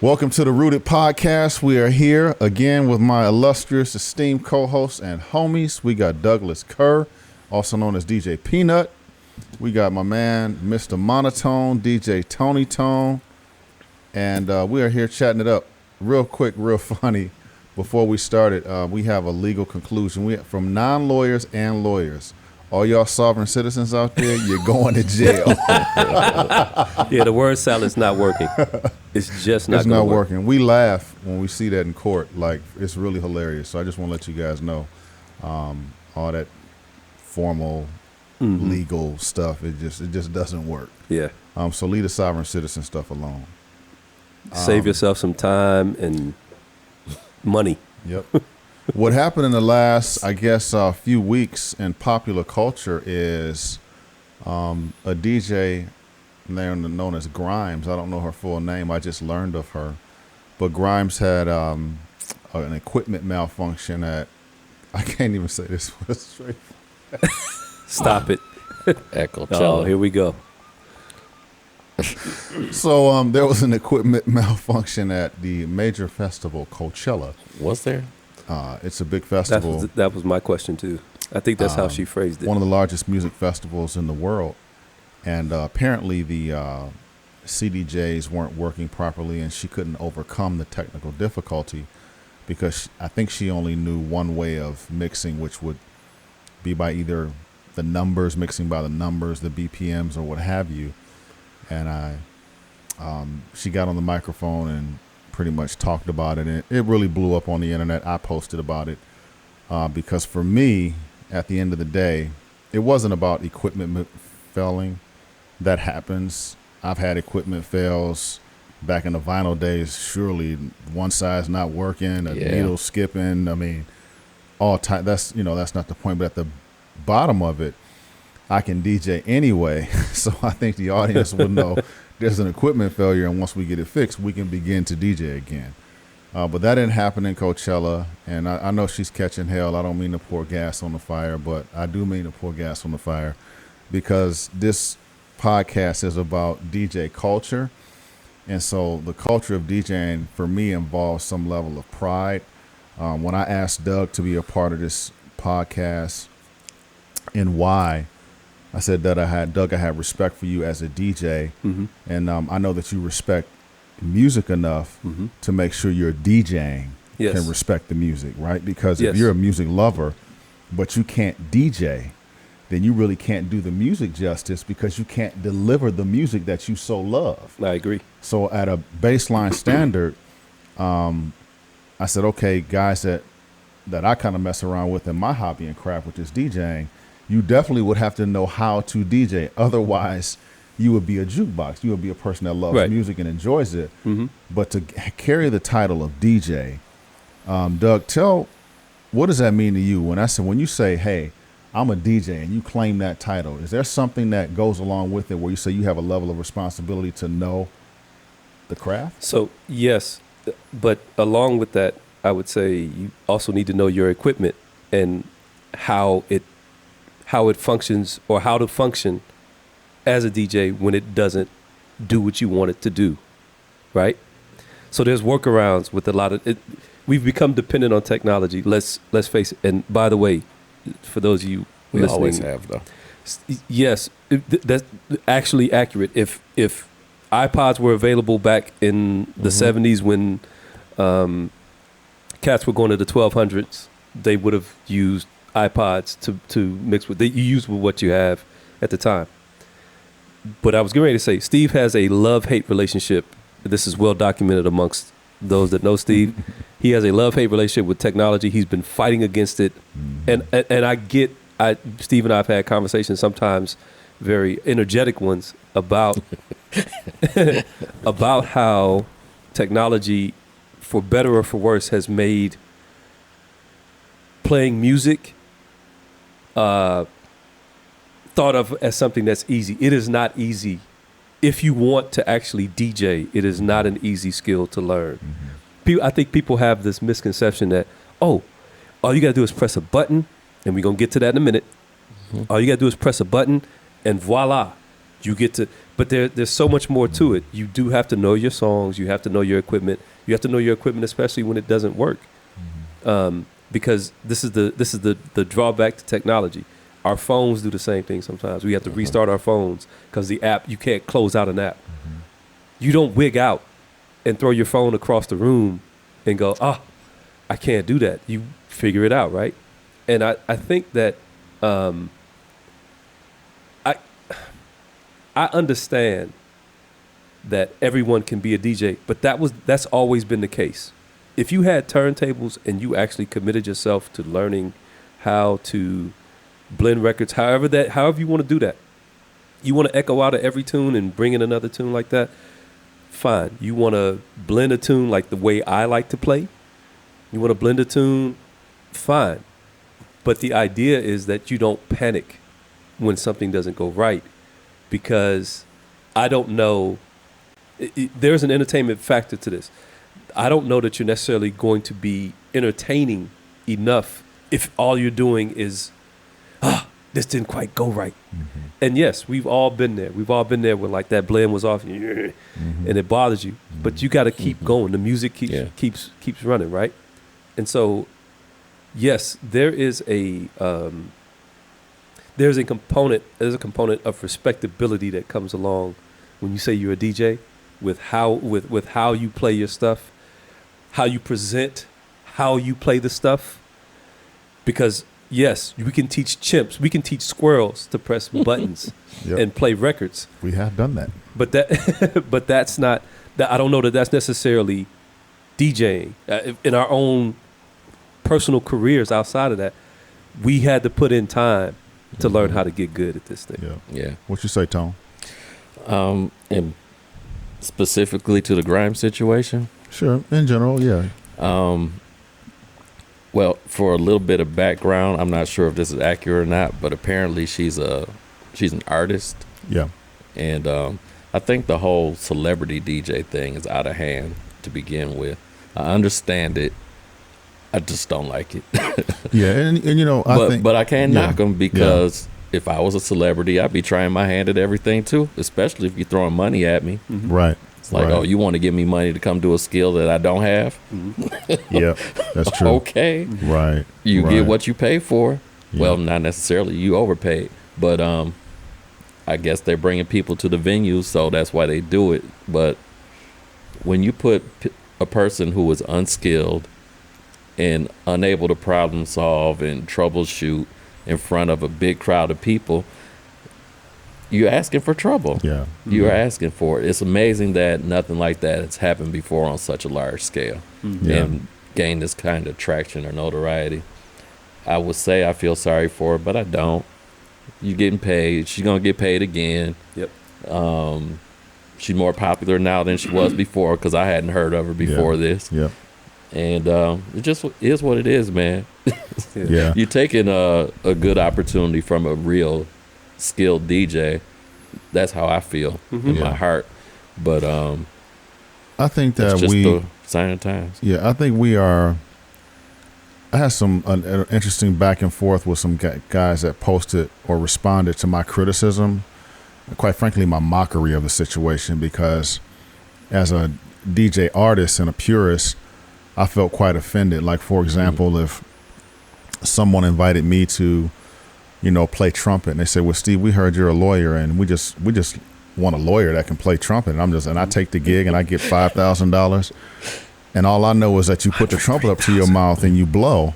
Welcome to the Rooted Podcast. We are here again with my illustrious, esteemed co-hosts and homies. We got Douglas Kerr, also known as DJ Peanut. We got my man, Mr. Monotone, DJ Tony Tone. And we are here chatting it up real quick, real funny. Before we started, we have a legal conclusion. From non-lawyers and lawyers. All y'all sovereign citizens out there, you're going to jail. Yeah, the word salad is not working. It's just not. It's not working. We laugh when we see that in court. Like, it's really hilarious. So I just want to let you guys know, all that formal legal stuff. It just doesn't work. Yeah. So leave the sovereign citizen stuff alone. Save yourself some time and money. Yep. What happened in the last, I guess, few weeks in popular culture is a DJ known as Grimes. I don't know her full name. I just learned of her. But Grimes had an equipment malfunction at, I can't even say this straight. Stop it. At Coachella. Oh, here we go. So there was an equipment malfunction at the major festival, Coachella. Was there? It's a big festival. That was my question, too. I think that's how she phrased it. One of the largest music festivals in the world. And apparently the CDJs weren't working properly, and she couldn't overcome the technical difficulty because I think she only knew one way of mixing, which would be by either the numbers, mixing by the numbers, the BPMs, or what have you. And she got on the microphone and pretty much talked about it. And it really blew up on the internet. I posted about it because for me, at the end of the day, it wasn't about equipment failing. That happens. I've had equipment fails back in the vinyl days. Surely one side's not working, a needle skipping. I mean, all time. That's not the point. But at the bottom of it, I can DJ anyway. So I think the audience will know there's an equipment failure, and once we get it fixed, we can begin to DJ again. But that didn't happen in Coachella, and I know she's catching hell. I don't mean to pour gas on the fire, but I do mean to pour gas on the fire because this podcast is about DJ culture. And so the culture of DJing, for me, involves some level of pride. When I asked Doug to be a part of this podcast and why, I said that I had respect for you as a DJ, and I know that you respect music enough to make sure your DJing can respect the music, right? Because if you're a music lover, but you can't DJ, then you really can't do the music justice because you can't deliver the music that you so love. I agree. So at a baseline standard, I said, okay, guys that I kind of mess around with in my hobby and craft, which is DJing, you definitely would have to know how to DJ. Otherwise, you would be a jukebox. You would be a person that loves music and enjoys it. But to carry the title of DJ, Doug, what does that mean to you? When you say, hey, I'm a DJ, and you claim that title, is there something that goes along with it where you say you have a level of responsibility to know the craft? So, yes. But along with that, I would say you also need to know your equipment and how it functions, or how to function as a DJ when it doesn't do what you want it to do, right? So there's workarounds with a lot of it. We've become dependent on technology. Let's face it. And by the way, for those of you we listening, always have though. Yes, that's actually accurate. If iPods were available back in the 70s when cats were going to the 1200s, they would have used iPods to mix with. You use with what you have at the time. But I was getting ready to say, Steve has a love-hate relationship. This is well documented amongst those that know Steve. He has a love-hate relationship with technology. He's been fighting against it. And Steve and I have had conversations, sometimes very energetic ones, about about how technology, for better or for worse, has made playing music thought of as something that's easy. It is not easy. If you want to actually DJ, it is not an easy skill to learn. I think people have this misconception that, all you got to do is press a button, and we're going to get to that in a minute. All you got to do is press a button, and voila, You get to, but there's so much more to it. You do have to know your songs. You have to know your equipment. You have to know your equipment, especially when it doesn't work, because this is the drawback to technology. Our phones do the same thing sometimes. We have to restart our phones because the app, you can't close out an app. You don't wig out and throw your phone across the room and go, I can't do that. You figure it out, right? And I think that I understand that everyone can be a DJ, but that's always been the case. If you had turntables and you actually committed yourself to learning how to blend records, however you want to do that, you want to echo out of every tune and bring in another tune like that, fine. You want to blend a tune like the way I like to play, you want to blend a tune, fine. But the idea is that you don't panic when something doesn't go right, because I don't know, there's an entertainment factor to this. I don't know that you're necessarily going to be entertaining enough if all you're doing is, this didn't quite go right. Mm-hmm. And yes, we've all been there. We've all been there where like that blend was off and it bothers you. Mm-hmm. But you got to keep going. The music keeps running, right? And so, yes, there's a component of respectability that comes along when you say you're a DJ, with how you play your stuff, how you present, how you play the stuff. Because yes, we can teach chimps, we can teach squirrels to press buttons and play records. We have done that. But that's not that. I don't know that that's necessarily DJing. In our own personal careers outside of that, we had to put in time to learn how to get good at this thing. Yeah. What you say, Tone? And specifically to the grime situation? Sure. In general, yeah. Well, for a little bit of background, I'm not sure if this is accurate or not, but apparently she's an artist. Yeah. And I think the whole celebrity DJ thing is out of hand to begin with. I understand it. I just don't like it. Yeah, and you know, but I can't knock them, because if I was a celebrity, I'd be trying my hand at everything too, especially if you're throwing money at me. Mm-hmm. Right. It's like, oh, you want to give me money to come do a skill that I don't have? Mm-hmm. Yeah, that's true. Okay. Right. You get what you pay for. Yeah. Well, not necessarily. You overpaid. But I guess they're bringing people to the venues, so that's why they do it. But when you put a person who is unskilled and unable to problem solve and troubleshoot in front of a big crowd of people, you're asking for trouble. Yeah. You're asking for it. It's amazing that nothing like that has happened before on such a large scale and gained this kind of traction or notoriety. I would say I feel sorry for her, but I don't. You're getting paid. She's going to get paid again. Yep. She's more popular now than she was before, because I hadn't heard of her before this. Yep. And it just is what it is, man. Yeah. You're taking a good opportunity from a real skilled DJ. That's how I feel in my heart. But I think that it's just the sign of times. Yeah, I think we are. I had some interesting back and forth with some guys that posted or responded to my criticism, quite frankly, my mockery of the situation, because as a DJ artist and a purist, I felt quite offended. Like, for example, if someone invited me to, play trumpet, and they said, well, Steve, we heard you're a lawyer, and we just want a lawyer that can play trumpet. And I take the gig and I get $5,000. And all I know is that you put the trumpet up to your mouth and you blow.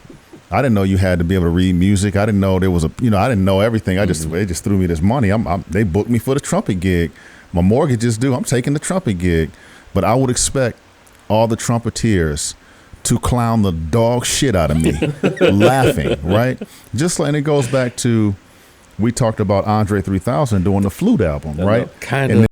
I didn't know you had to be able to read music. I didn't know there was I didn't know everything. They just threw me this money. They booked me for the trumpet gig. My mortgage is due. I'm taking the trumpet gig. But I would expect all the trumpeters to clown the dog shit out of me, laughing, right? Just like, and it goes back to, we talked about Andre 3000 doing the Flute album, right? Kind of.